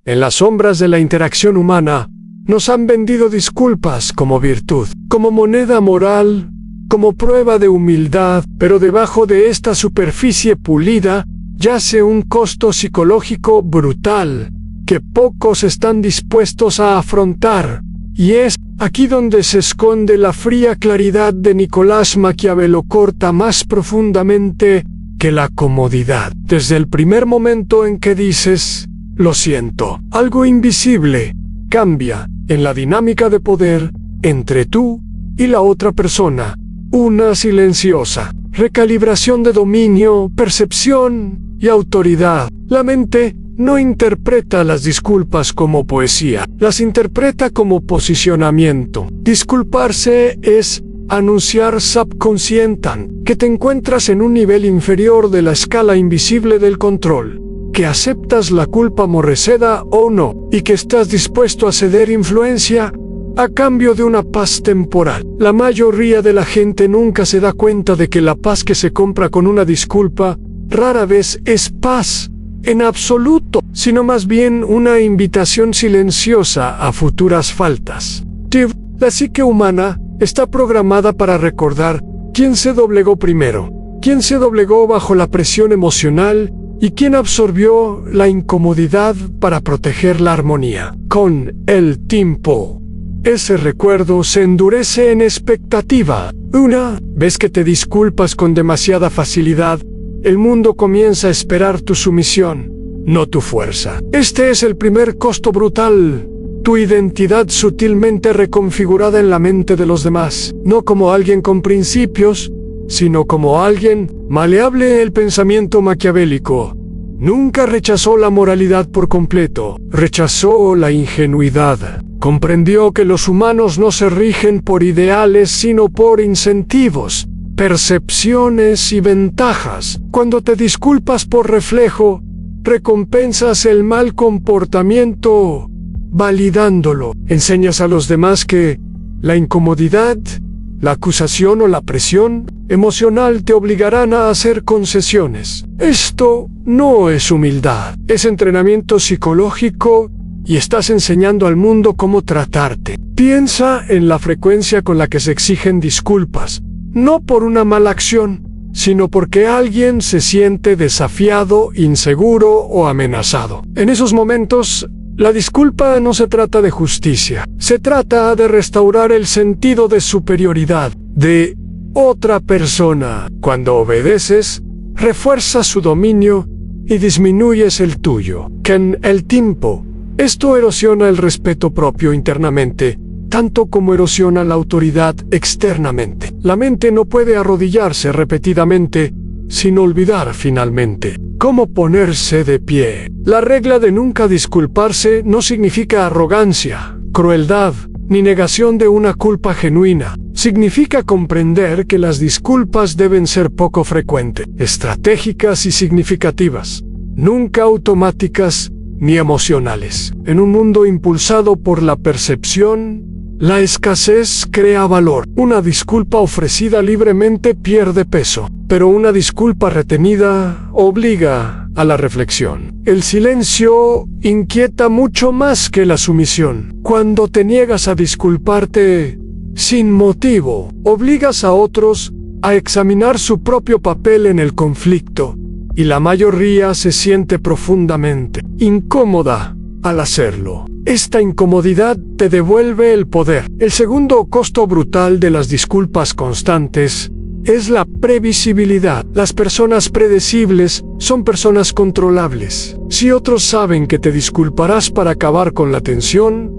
En las sombras de la interacción humana, nos han vendido disculpas como virtud, como moneda moral, como prueba de humildad, pero debajo de esta superficie pulida yace un costo psicológico brutal que pocos están dispuestos a afrontar, y es aquí donde se esconde la fría claridad de Nicolás Maquiavelo. Corta más profundamente que la comodidad. Desde el primer momento en que dices, lo siento, algo invisible cambia en la dinámica de poder entre tú y la otra persona. Una silenciosa recalibración de dominio, percepción y autoridad. La mente no interpreta las disculpas como poesía, las interpreta como posicionamiento. Disculparse es anunciar subconscientan que te encuentras en un nivel inferior de la escala invisible del control, que aceptas la culpa morreceda o no, y que estás dispuesto a ceder influencia a cambio de una paz temporal. La mayoría de la gente nunca se da cuenta de que la paz que se compra con una disculpa rara vez es paz en absoluto, sino más bien una invitación silenciosa a futuras faltas. La psique humana está programada para recordar quién se doblegó primero, quién se doblegó bajo la presión emocional y quién absorbió la incomodidad para proteger la armonía. Con el tiempo, ese recuerdo se endurece en expectativa. Una vez que te disculpas con demasiada facilidad, el mundo comienza a esperar tu sumisión, no tu fuerza. Este es el primer costo brutal. Tu identidad sutilmente reconfigurada en la mente de los demás, no como alguien con principios, sino como alguien maleable. El pensamiento maquiavélico nunca rechazó la moralidad por completo, rechazó la ingenuidad. Comprendió que los humanos no se rigen por ideales, sino por incentivos, percepciones y ventajas. Cuando te disculpas por reflejo, recompensas el mal comportamiento validándolo. Enseñas a los demás que la incomodidad, la acusación o la presión emocional te obligarán a hacer concesiones. Esto no es humildad, es entrenamiento psicológico y estás enseñando al mundo cómo tratarte. Piensa en la frecuencia con la que se exigen disculpas, no por una mala acción, sino porque alguien se siente desafiado, inseguro o amenazado. En esos momentos, la disculpa no se trata de justicia, se trata de restaurar el sentido de superioridad de otra persona. Cuando obedeces, refuerzas su dominio y disminuyes el tuyo. Con el tiempo, esto erosiona el respeto propio internamente, tanto como erosiona la autoridad externamente. La mente no puede arrodillarse repetidamente sin olvidar finalmente cómo ponerse de pie. La regla de nunca disculparse no significa arrogancia, crueldad, ni negación de una culpa genuina. Significa comprender que las disculpas deben ser poco frecuentes, estratégicas y significativas, nunca automáticas ni emocionales. En un mundo impulsado por la percepción, la escasez crea valor. Una disculpa ofrecida libremente pierde peso, pero una disculpa retenida obliga a la reflexión. El silencio inquieta mucho más que la sumisión. Cuando te niegas a disculparte sin motivo, obligas a otros a examinar su propio papel en el conflicto, y la mayoría se siente profundamente incómoda al hacerlo. Esta incomodidad te devuelve el poder. El segundo costo brutal de las disculpas constantes es la previsibilidad. Las personas predecibles son personas controlables. Si otros saben que te disculparás para acabar con la tensión,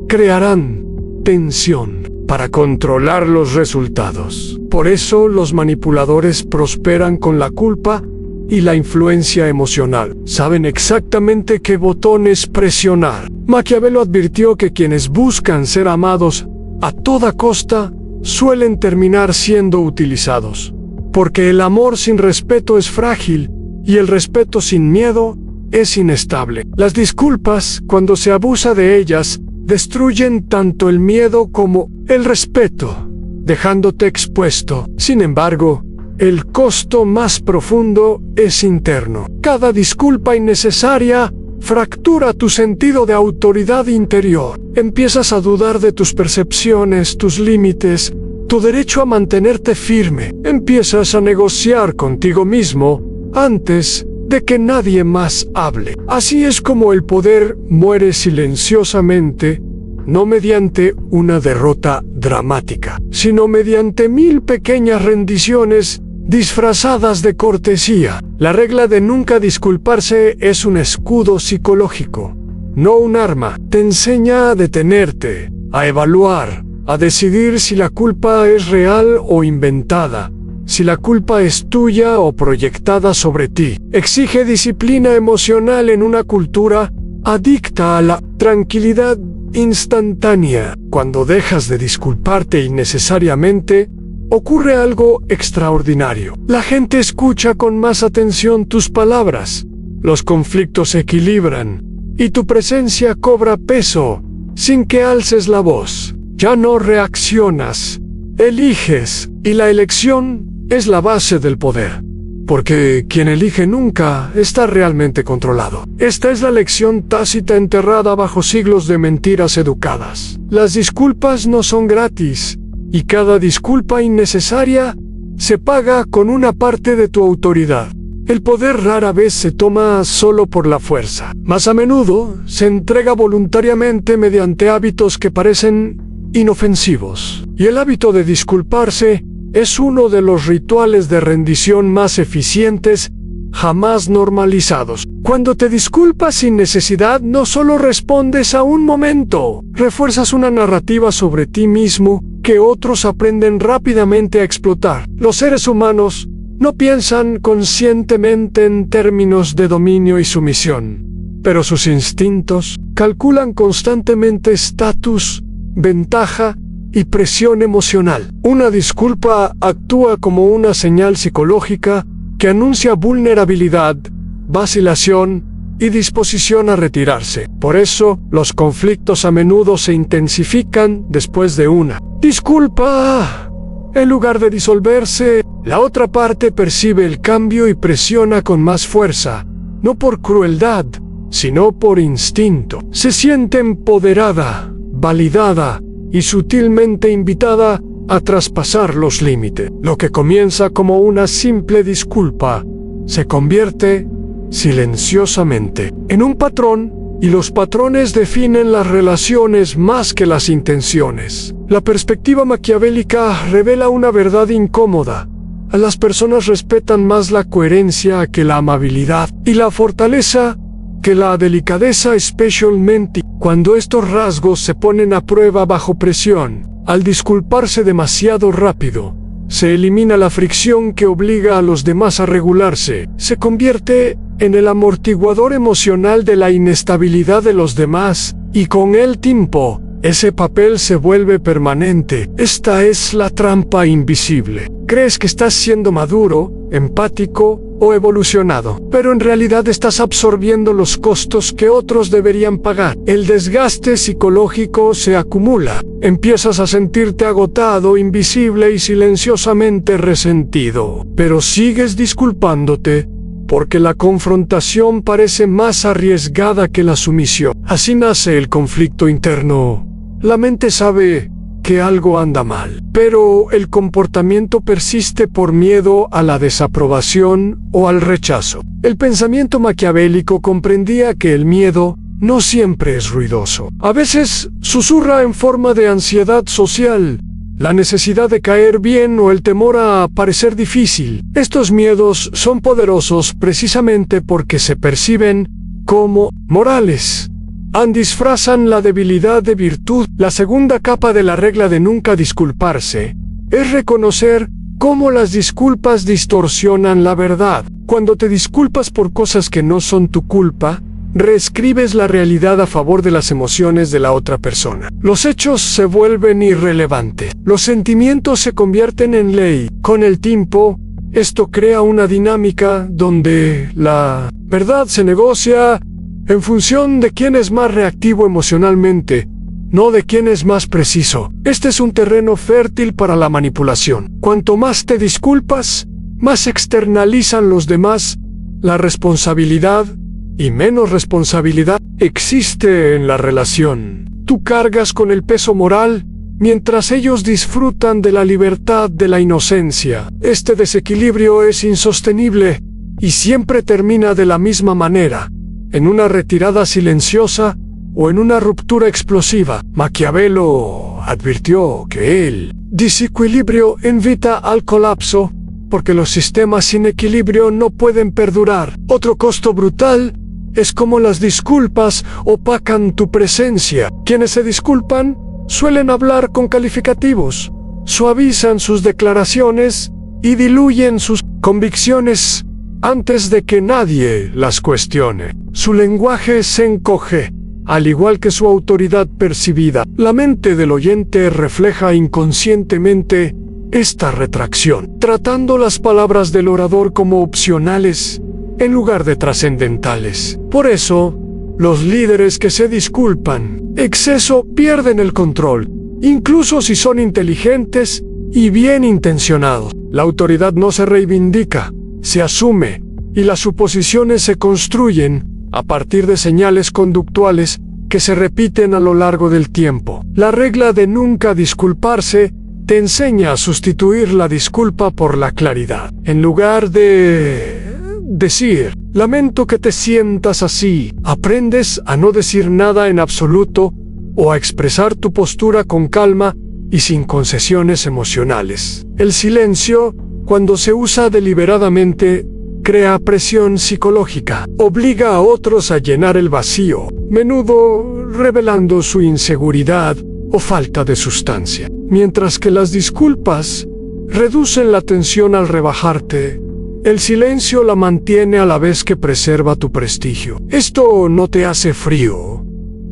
crearán tensión para controlar los resultados. Por eso los manipuladores prosperan con la culpa y la influencia emocional. Saben exactamente qué botones presionar. Maquiavelo advirtió que quienes buscan ser amados a toda costa suelen terminar siendo utilizados, porque el amor sin respeto es frágil y el respeto sin miedo es inestable. Las disculpas, cuando se abusa de ellas, destruyen tanto el miedo como el respeto, dejándote expuesto. Sin embargo, el costo más profundo es interno. Cada disculpa innecesaria fractura tu sentido de autoridad interior. Empiezas a dudar de tus percepciones, tus límites, tu derecho a mantenerte firme. Empiezas a negociar contigo mismo antes de que nadie más hable. Así es como el poder muere silenciosamente, no mediante una derrota dramática, sino mediante 1000 pequeñas rendiciones disfrazadas de cortesía. La regla de nunca disculparse es un escudo psicológico, no un arma. Te enseña a detenerte, a evaluar, a decidir si la culpa es real o inventada, si la culpa es tuya o proyectada sobre ti. Exige disciplina emocional en una cultura adicta a la tranquilidad instantánea. Cuando dejas de disculparte innecesariamente, ocurre algo extraordinario. La gente escucha con más atención tus palabras, los conflictos se equilibran, y tu presencia cobra peso sin que alces la voz. Ya no reaccionas, eliges, y la elección es la base del poder. Porque quien elige nunca está realmente controlado. Esta es la lección tácita enterrada bajo siglos de mentiras educadas. Las disculpas no son gratis, y cada disculpa innecesaria se paga con una parte de tu autoridad. El poder rara vez se toma solo por la fuerza. Más a menudo se entrega voluntariamente mediante hábitos que parecen inofensivos. Y el hábito de disculparse es uno de los rituales de rendición más eficientes jamás normalizados. Cuando te disculpas sin necesidad, no solo respondes a un momento, refuerzas una narrativa sobre ti mismo que otros aprenden rápidamente a explotar. Los seres humanos no piensan conscientemente en términos de dominio y sumisión, pero sus instintos calculan constantemente estatus, ventaja y presión emocional. Una disculpa actúa como una señal psicológica que anuncia vulnerabilidad, vacilación y disposición a retirarse. Por eso, los conflictos a menudo se intensifican después de una disculpa. En lugar de disolverse, la otra parte percibe el cambio y presiona con más fuerza, no por crueldad, sino por instinto. Se siente empoderada, validada y sutilmente invitada a traspasar los límites. Lo que comienza como una simple disculpa se convierte silenciosamente en un patrón, y los patrones definen las relaciones más que las intenciones. La perspectiva maquiavélica revela una verdad incómoda. Las personas respetan más la coherencia que la amabilidad, y la fortaleza que la delicadeza, especialmente cuando estos rasgos se ponen a prueba bajo presión. Al disculparse demasiado rápido, se elimina la fricción que obliga a los demás a regularse. Se convierte en el amortiguador emocional de la inestabilidad de los demás, y con el tiempo, ese papel se vuelve permanente. Esta es la trampa invisible. Crees que estás siendo maduro, empático o evolucionado, pero en realidad estás absorbiendo los costos que otros deberían pagar. El desgaste psicológico se acumula. Empiezas a sentirte agotado, invisible y silenciosamente resentido. Pero sigues disculpándote porque la confrontación parece más arriesgada que la sumisión. Así nace el conflicto interno. La mente sabe que algo anda mal, pero el comportamiento persiste por miedo a la desaprobación o al rechazo. El pensamiento maquiavélico comprendía que el miedo no siempre es ruidoso. A veces susurra en forma de ansiedad social, la necesidad de caer bien o el temor a parecer difícil. Estos miedos son poderosos precisamente porque se perciben como morales. Disfrazan la debilidad de virtud. La segunda capa de la regla de nunca disculparse es reconocer cómo las disculpas distorsionan la verdad. Cuando te disculpas por cosas que no son tu culpa, reescribes la realidad a favor de las emociones de la otra persona. Los hechos se vuelven irrelevantes. Los sentimientos se convierten en ley. Con el tiempo, esto crea una dinámica donde la verdad se negocia en función de quién es más reactivo emocionalmente, no de quién es más preciso. Este es un terreno fértil para la manipulación. Cuanto más te disculpas, más externalizan los demás la responsabilidad y menos responsabilidad existe en la relación. Tú cargas con el peso moral mientras ellos disfrutan de la libertad de la inocencia. Este desequilibrio es insostenible y siempre termina de la misma manera, en una retirada silenciosa o en una ruptura explosiva. Maquiavelo advirtió que el desequilibrio invita al colapso, porque los sistemas sin equilibrio no pueden perdurar. Otro costo brutal es cómo las disculpas opacan tu presencia. Quienes se disculpan suelen hablar con calificativos, suavizan sus declaraciones y diluyen sus convicciones antes de que nadie las cuestione. Su lenguaje se encoge, al igual que su autoridad percibida. La mente del oyente refleja inconscientemente esta retracción, tratando las palabras del orador como opcionales en lugar de trascendentales. Por eso, los líderes que se disculpan exceso pierden el control, incluso si son inteligentes y bien intencionados. La autoridad no se reivindica, se asume, y las suposiciones se construyen a partir de señales conductuales que se repiten a lo largo del tiempo. La regla de nunca disculparse te enseña a sustituir la disculpa por la claridad. En lugar de decir, lamento que te sientas así, aprendes a no decir nada en absoluto o a expresar tu postura con calma y sin concesiones emocionales. El silencio, cuando se usa deliberadamente, crea presión psicológica, obliga a otros a llenar el vacío, menudo revelando su inseguridad o falta de sustancia. Mientras que las disculpas reducen la tensión al rebajarte, el silencio la mantiene a la vez que preserva tu prestigio. Esto no te hace frío,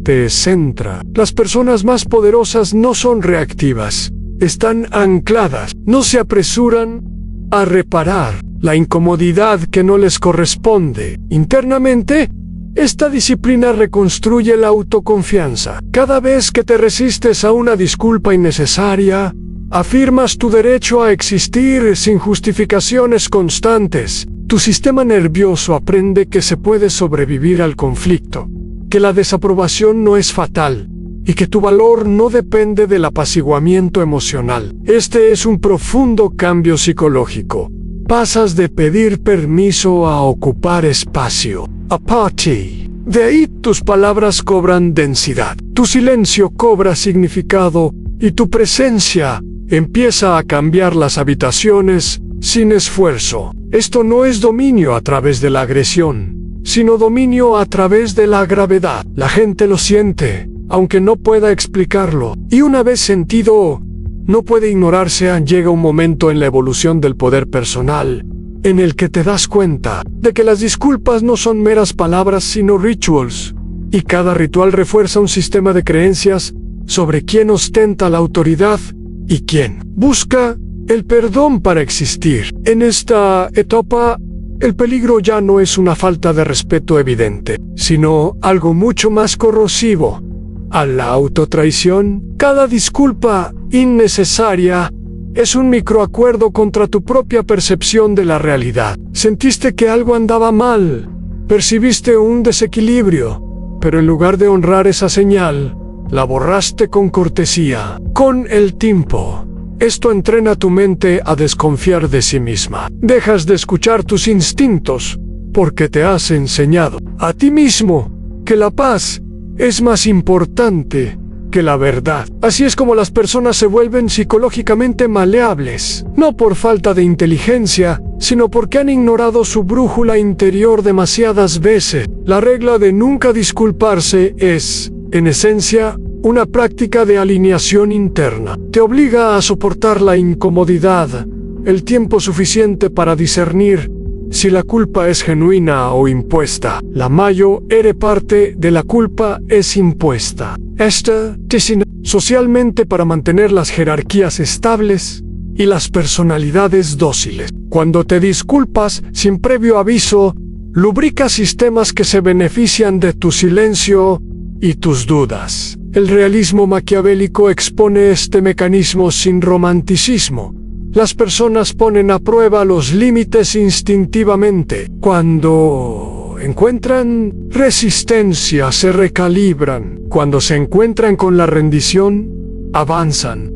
te centra. Las personas más poderosas no son reactivas, están ancladas, no se apresuran a reparar la incomodidad que no les corresponde. Internamente, esta disciplina reconstruye la autoconfianza. Cada vez que te resistes a una disculpa innecesaria, afirmas tu derecho a existir sin justificaciones constantes. Tu sistema nervioso aprende que se puede sobrevivir al conflicto, que la desaprobación no es fatal y que tu valor no depende del apaciguamiento emocional. Este es un profundo cambio psicológico. Pasas de pedir permiso a ocupar espacio. Apathy. De ahí tus palabras cobran densidad, tu silencio cobra significado y tu presencia empieza a cambiar las habitaciones sin esfuerzo. Esto no es dominio a través de la agresión, sino dominio a través de la gravedad. La gente lo siente, aunque no pueda explicarlo, y una vez sentido, no puede ignorarse. Llega un momento en la evolución del poder personal en el que te das cuenta de que las disculpas no son meras palabras sino rituals, y cada ritual refuerza un sistema de creencias sobre quién ostenta la autoridad y quién busca el perdón para existir. En esta etapa, el peligro ya no es una falta de respeto evidente, sino algo mucho más corrosivo: a la autotraición. Cada disculpa innecesaria es un microacuerdo contra tu propia percepción de la realidad. Sentiste que algo andaba mal, percibiste un desequilibrio, pero en lugar de honrar esa señal, la borraste con cortesía. Con el tiempo, esto entrena tu mente a desconfiar de sí misma. Dejas de escuchar tus instintos porque te has enseñado a ti mismo que la paz es más importante que la verdad. Así es como las personas se vuelven psicológicamente maleables, no por falta de inteligencia, sino porque han ignorado su brújula interior demasiadas veces. La regla de nunca disculparse es, en esencia, una práctica de alineación interna. Te obliga a soportar la incomodidad el tiempo suficiente para discernir si la culpa es genuina o impuesta. La mayor parte de la culpa es impuesta. Esta designa socialmente para mantener las jerarquías estables y las personalidades dóciles. Cuando te disculpas sin previo aviso, lubricas sistemas que se benefician de tu silencio y tus dudas. El realismo maquiavélico expone este mecanismo sin romanticismo. Las personas ponen a prueba los límites instintivamente. Cuando encuentran resistencia, se recalibran. Cuando se encuentran con la rendición, avanzan.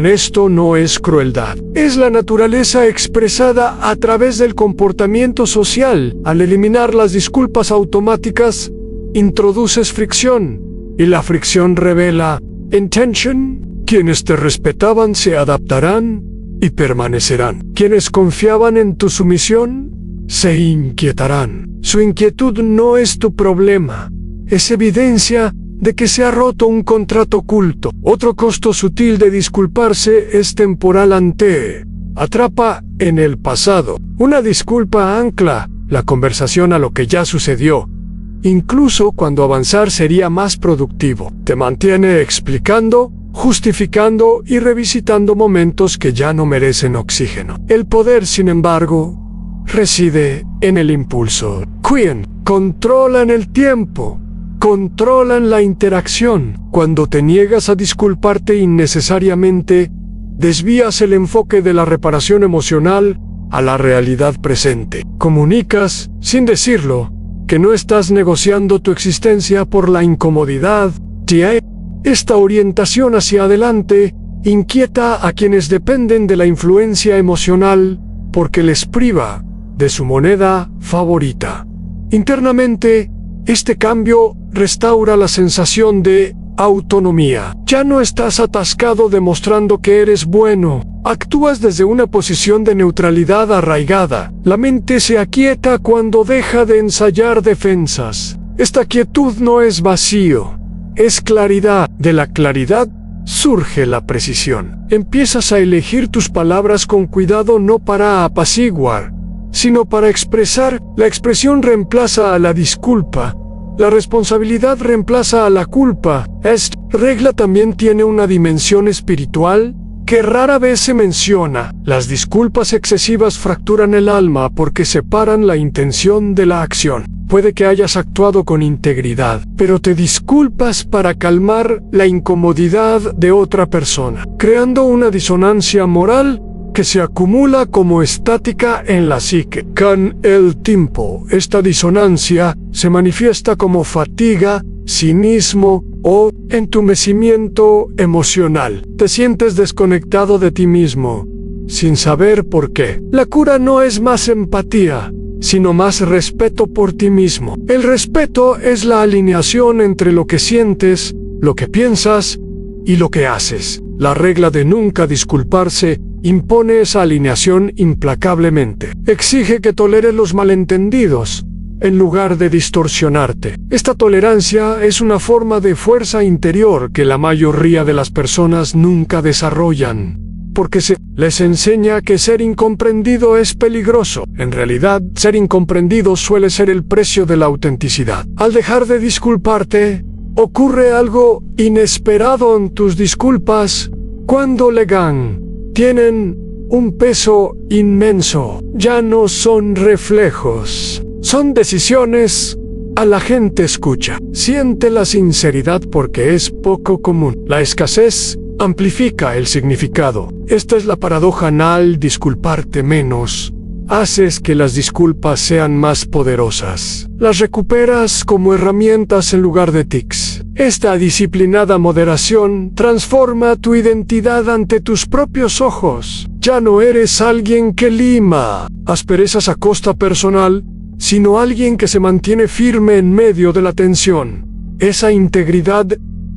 Esto no es crueldad, es la naturaleza expresada a través del comportamiento social. Al eliminar las disculpas automáticas, introduces fricción, y la fricción revela intention. Quienes te respetaban se adaptarán y permanecerán. Quienes confiaban en tu sumisión se inquietarán. Su inquietud no es tu problema, es evidencia de que se ha roto un contrato oculto. Otro costo sutil de disculparse es temporal. Atrapa en el pasado. Una disculpa ancla la conversación a lo que ya sucedió, incluso cuando avanzar sería más productivo. Te mantiene explicando, justificando y revisitando momentos que ya no merecen oxígeno. El poder, sin embargo, reside en el impulso. Quien controlan el tiempo, controlan la interacción. Cuando te niegas a disculparte innecesariamente, desvías el enfoque de la reparación emocional a la realidad presente. Comunicas, sin decirlo, que no estás negociando tu existencia por la incomodidad. Esta orientación hacia adelante inquieta a quienes dependen de la influencia emocional porque les priva de su moneda favorita. Internamente, este cambio restaura la sensación de autonomía. Ya no estás atascado demostrando que eres bueno. Actúas desde una posición de neutralidad arraigada. La mente se aquieta cuando deja de ensayar defensas. Esta quietud no es vacío, es claridad. De la claridad surge la precisión. Empiezas a elegir tus palabras con cuidado, no para apaciguar, sino para expresar. La expresión reemplaza a la disculpa. La responsabilidad reemplaza a la culpa. Esta regla también tiene una dimensión espiritual que rara vez se menciona. Las disculpas excesivas fracturan el alma porque separan la intención de la acción. Puede que hayas actuado con integridad, pero te disculpas para calmar la incomodidad de otra persona, creando una disonancia moral que se acumula como estática en la psique. Con el tiempo, esta disonancia se manifiesta como fatiga, cinismo o entumecimiento emocional. Te sientes desconectado de ti mismo, sin saber por qué. La cura no es más empatía, sino más respeto por ti mismo. El respeto es la alineación entre lo que sientes, lo que piensas y lo que haces. La regla de nunca disculparse impone esa alineación implacablemente. Exige que toleres los malentendidos, en lugar de distorsionarte. Esta tolerancia es una forma de fuerza interior que la mayoría de las personas nunca desarrollan, porque se les enseña que ser incomprendido es peligroso. En realidad, ser incomprendido suele ser el precio de la autenticidad. Al dejar de disculparte, ocurre algo inesperado en tus disculpas. Cuando tienen un peso inmenso. Ya no son reflejos, son decisiones. A la gente escucha, siente la sinceridad porque es poco común. La escasez amplifica el significado. Esta es la paradoja. Al disculparte menos, haces que las disculpas sean más poderosas. Las recuperas como herramientas en lugar de tics. Esta disciplinada moderación transforma tu identidad ante tus propios ojos. Ya no eres alguien que lima asperezas a costa personal, sino alguien que se mantiene firme en medio de la tensión. Esa integridad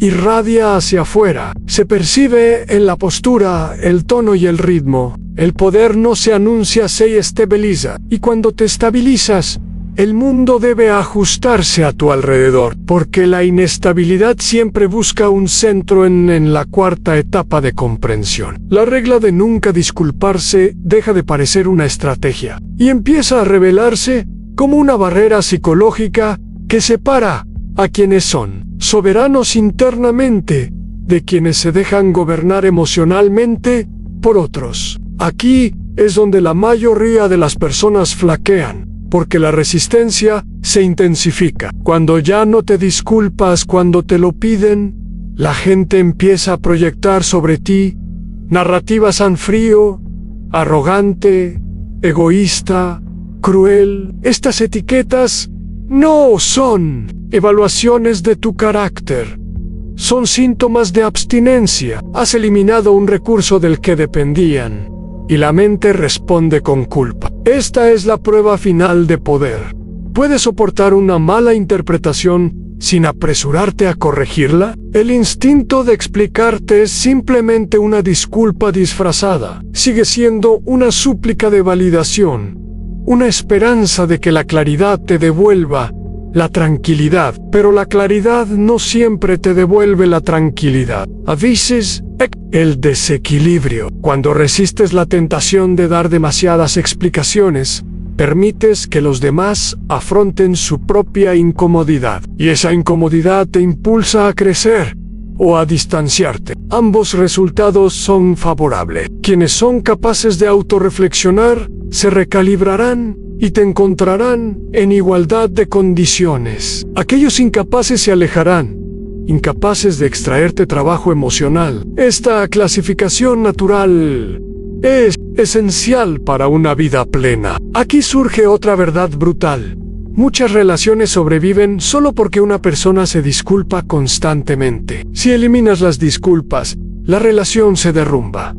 irradia hacia afuera. Se percibe en la postura, el tono y el ritmo. El poder no se anuncia, se estabiliza. Y cuando te estabilizas, el mundo debe ajustarse a tu alrededor, porque la inestabilidad siempre busca un centro en la cuarta etapa de comprensión. La regla de nunca disculparse deja de parecer una estrategia y empieza a revelarse como una barrera psicológica que separa a quienes son soberanos internamente de quienes se dejan gobernar emocionalmente por otros. Aquí es donde la mayoría de las personas flaquean, porque la resistencia se intensifica. Cuando ya no te disculpas cuando te lo piden, la gente empieza a proyectar sobre ti narrativas en frío, arrogante, egoísta, cruel. Estas etiquetas No son evaluaciones de tu carácter. Son síntomas de abstinencia. Has eliminado un recurso del que dependían, y la mente responde con culpa. Esta es la prueba final de poder. ¿Puedes soportar una mala interpretación sin apresurarte a corregirla? El instinto de explicarte es simplemente una disculpa disfrazada. Sigue siendo una súplica de validación, una esperanza de que la claridad te devuelva la tranquilidad, pero la claridad no siempre te devuelve la tranquilidad. A veces, el desequilibrio. Cuando resistes la tentación de dar demasiadas explicaciones, permites que los demás afronten su propia incomodidad, y esa incomodidad te impulsa a crecer o a distanciarte. Ambos resultados son favorables. Quienes son capaces de autorreflexionar se recalibrarán y te encontrarán en igualdad de condiciones. Aquellos incapaces se alejarán, incapaces de extraerte trabajo emocional. Esta clasificación natural es esencial para una vida plena. Aquí surge otra verdad brutal. Muchas relaciones sobreviven solo porque una persona se disculpa constantemente. Si eliminas las disculpas, la relación se derrumba.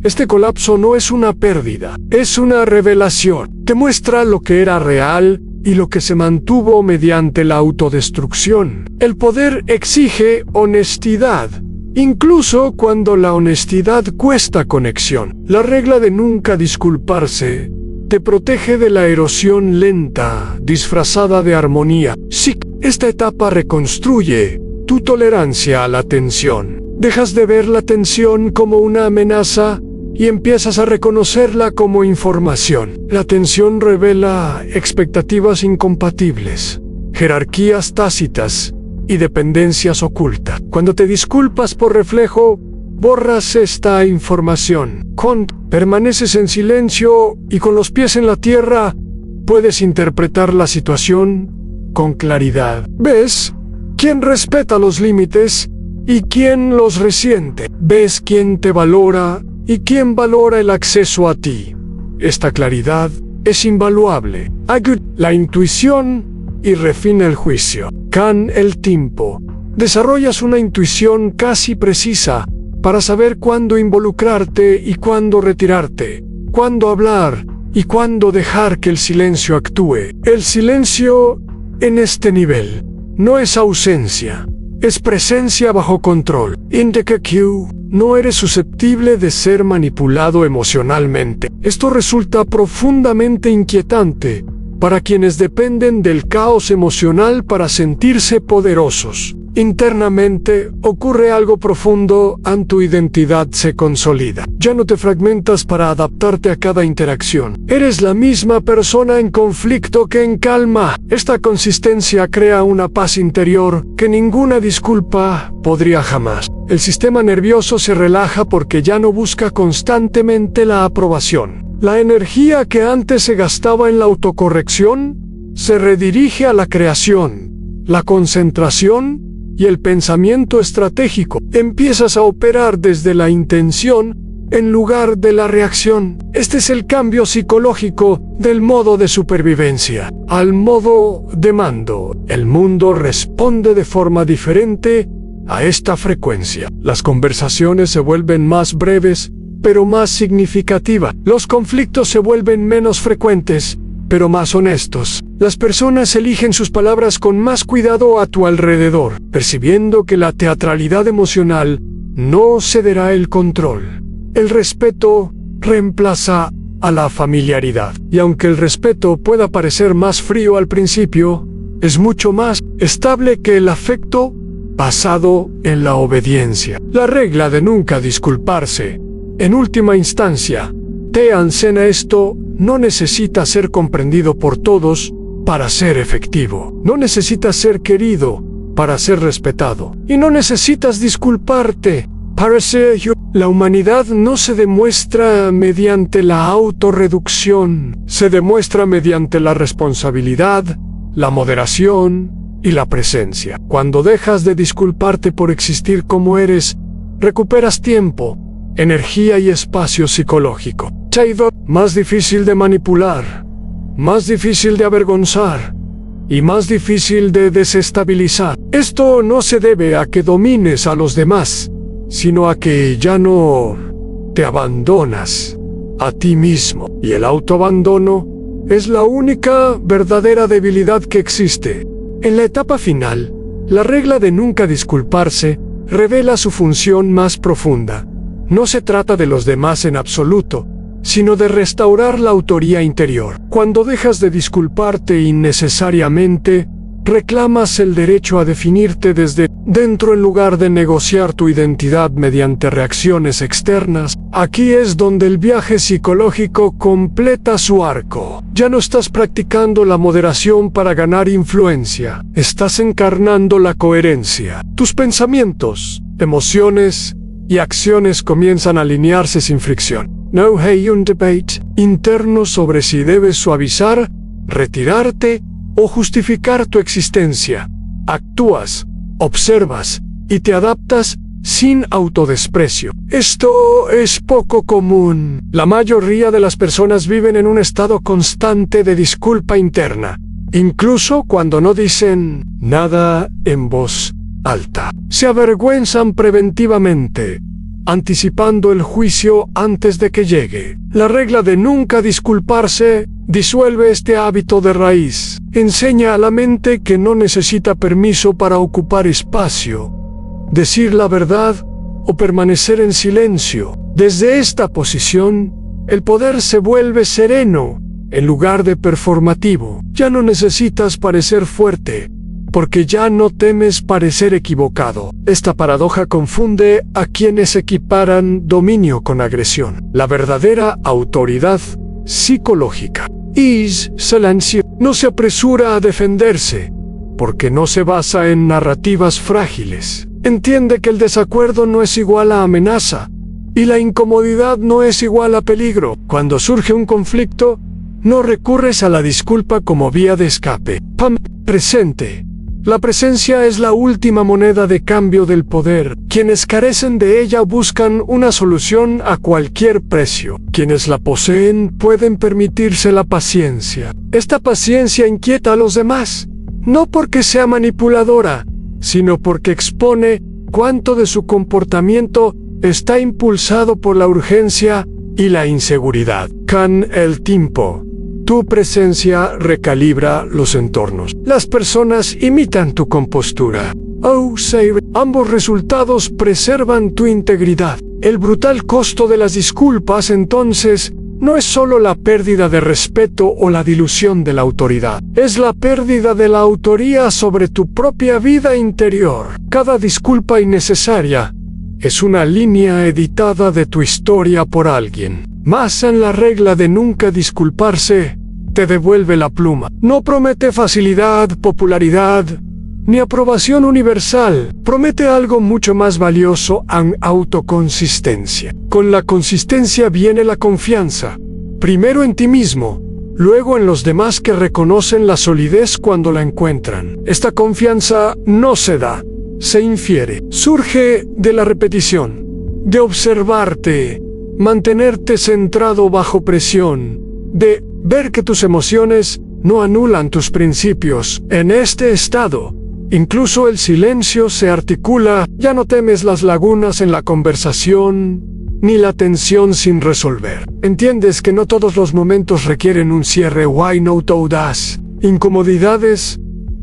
Este colapso no es una pérdida, es una revelación. Te muestra lo que era real y lo que se mantuvo mediante la autodestrucción. El poder exige honestidad, incluso cuando la honestidad cuesta conexión. La regla de nunca disculparse te protege de la erosión lenta, disfrazada de armonía. Sí, esta etapa reconstruye tu tolerancia a la tensión. Dejas de ver la tensión como una amenaza y empiezas a reconocerla como información. La tensión revela expectativas incompatibles, jerarquías tácitas y dependencias ocultas. Cuando te disculpas por reflejo, borras esta información. Permaneces en silencio y con los pies en la tierra, puedes interpretar la situación con claridad. ¿Ves quién respeta los límites y quién los resiente? ¿Ves quién te valora y quién valora el acceso a ti? Esta claridad es invaluable. La intuición y refina el juicio. El tiempo. Desarrollas una intuición casi precisa para saber cuándo involucrarte y cuándo retirarte, cuándo hablar y cuándo dejar que el silencio actúe. El silencio en este nivel no es ausencia, es presencia bajo control. Indica que no eres susceptible de ser manipulado emocionalmente. Esto resulta profundamente inquietante para quienes dependen del caos emocional para sentirse poderosos. Internamente, ocurre algo profundo, tu identidad se consolida. Ya no te fragmentas para adaptarte a cada interacción. Eres la misma persona en conflicto que en calma. Esta consistencia crea una paz interior que ninguna disculpa podría jamás. El sistema nervioso se relaja porque ya no busca constantemente la aprobación. La energía que antes se gastaba en la autocorrección se redirige a la creación, la concentración y el pensamiento estratégico. Empiezas a operar desde la intención en lugar de la reacción. Este es el cambio psicológico del modo de supervivencia al modo de mando. El mundo responde de forma diferente a esta frecuencia. Las conversaciones se vuelven más breves, pero más significativas. Los conflictos se vuelven menos frecuentes, pero más honestos. Las personas eligen sus palabras con más cuidado a tu alrededor, percibiendo que la teatralidad emocional no cederá el control. El respeto reemplaza a la familiaridad. Y aunque el respeto pueda parecer más frío al principio, es mucho más estable que el afecto basado en la obediencia. La regla de nunca disculparse, en última instancia, te enseña esto: no necesita ser comprendido por todos para ser efectivo. No necesitas ser querido para ser respetado. Y no necesitas disculparte para ser yo. La humanidad no se demuestra mediante la autorreducción, se demuestra mediante la responsabilidad, la moderación y la presencia. Cuando dejas de disculparte por existir como eres, recuperas tiempo, energía y espacio psicológico. Más difícil de manipular, más difícil de avergonzar, y más difícil de desestabilizar. Esto no se debe a que domines a los demás, sino a que ya no te abandonas a ti mismo. Y el autoabandono es la única verdadera debilidad que existe. En la etapa final, la regla de nunca disculparse revela su función más profunda. No se trata de los demás en absoluto, sino de restaurar la autoría interior. Cuando dejas de disculparte innecesariamente, reclamas el derecho a definirte desde dentro en lugar de negociar tu identidad mediante reacciones externas. Aquí es donde el viaje psicológico completa su arco. Ya no estás practicando la moderación para ganar influencia, estás encarnando la coherencia. Tus pensamientos, emociones y acciones comienzan a alinearse sin fricción. No hay un debate interno sobre si debes suavizar, retirarte o justificar tu existencia. Actúas, observas y te adaptas sin autodesprecio. Esto es poco común. La mayoría de las personas viven en un estado constante de disculpa interna, incluso cuando no dicen nada en voz alta. Se avergüenzan preventivamente, anticipando el juicio antes de que llegue. La regla de nunca disculparse disuelve este hábito de raíz. Enseña a la mente que no necesita permiso para ocupar espacio, decir la verdad o permanecer en silencio. Desde esta posición, el poder se vuelve sereno en lugar de performativo. Ya no necesitas parecer fuerte, porque ya no temes parecer equivocado. Esta paradoja confunde a quienes equiparan dominio con agresión. La verdadera autoridad psicológica es silencio. No se apresura a defenderse, porque no se basa en narrativas frágiles. Entiende que el desacuerdo no es igual a amenaza, y la incomodidad no es igual a peligro. Cuando surge un conflicto, no recurres a la disculpa como vía de escape. Presente. La presencia es la última moneda de cambio del poder. Quienes carecen de ella buscan una solución a cualquier precio. Quienes la poseen pueden permitirse la paciencia. Esta paciencia inquieta a los demás, no porque sea manipuladora, sino porque expone cuánto de su comportamiento está impulsado por la urgencia y la inseguridad. Con el tiempo, tu presencia recalibra los entornos. Las personas imitan tu compostura. Ambos resultados preservan tu integridad. El brutal costo de las disculpas, entonces, no es solo la pérdida de respeto o la dilución de la autoridad. Es la pérdida de la autoría sobre tu propia vida interior. Cada disculpa innecesaria es una línea editada de tu historia por alguien. Más en la regla de nunca disculparse, te devuelve la pluma. No promete facilidad, popularidad, ni aprobación universal. Promete algo mucho más valioso: autoconsistencia. Con la consistencia viene la confianza. Primero en ti mismo, luego en los demás que reconocen la solidez cuando la encuentran. Esta confianza no se da, se infiere. Surge de la repetición, de observarte, mantenerte centrado bajo presión, de ver que tus emociones no anulan tus principios. En este estado, incluso el silencio se articula. Ya no temes las lagunas en la conversación, ni la tensión sin resolver. Entiendes que no todos los momentos requieren un cierre. Why not audaz? Incomodidades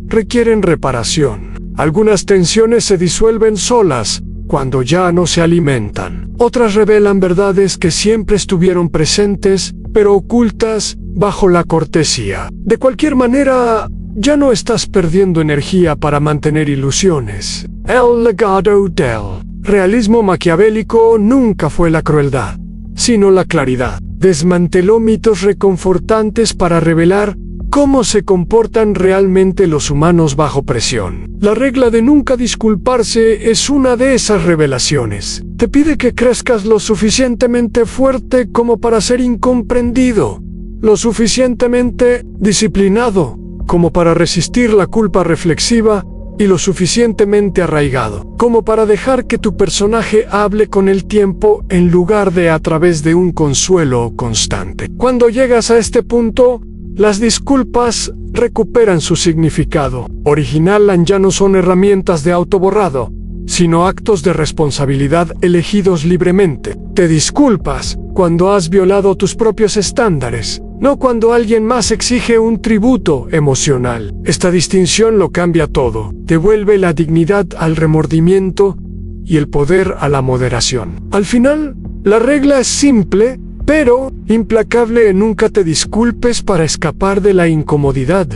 requieren reparación. Algunas tensiones se disuelven solas cuando ya no se alimentan. Otras revelan verdades que siempre estuvieron presentes, pero ocultas bajo la cortesía. De cualquier manera, ya no estás perdiendo energía para mantener ilusiones. El legado del realismo maquiavélico nunca fue la crueldad, sino la claridad. Desmanteló mitos reconfortantes para revelar cómo se comportan realmente los humanos bajo presión. La regla de nunca disculparse es una de esas revelaciones. Te pide que crezcas lo suficientemente fuerte como para ser incomprendido, lo suficientemente disciplinado como para resistir la culpa reflexiva y lo suficientemente arraigado como para dejar que tu personaje hable con el tiempo en lugar de a través de un consuelo constante. Cuando llegas a este punto, las disculpas recuperan su significado original. Ya no son herramientas de autoborrado, sino actos de responsabilidad elegidos libremente. Te disculpas cuando has violado tus propios estándares, no cuando alguien más exige un tributo emocional. Esta distinción lo cambia todo. Devuelve la dignidad al remordimiento y el poder a la moderación. Al final, la regla es simple, pero implacable. Nunca te disculpes para escapar de la incomodidad,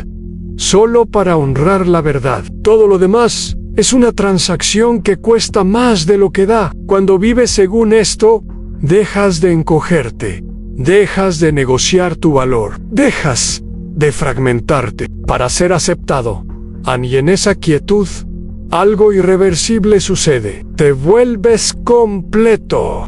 solo para honrar la verdad. Todo lo demás es una transacción que cuesta más de lo que da. Cuando vives según esto, dejas de encogerte, dejas de negociar tu valor, dejas de fragmentarte para ser aceptado. Y en esa quietud, algo irreversible sucede. Te vuelves completo.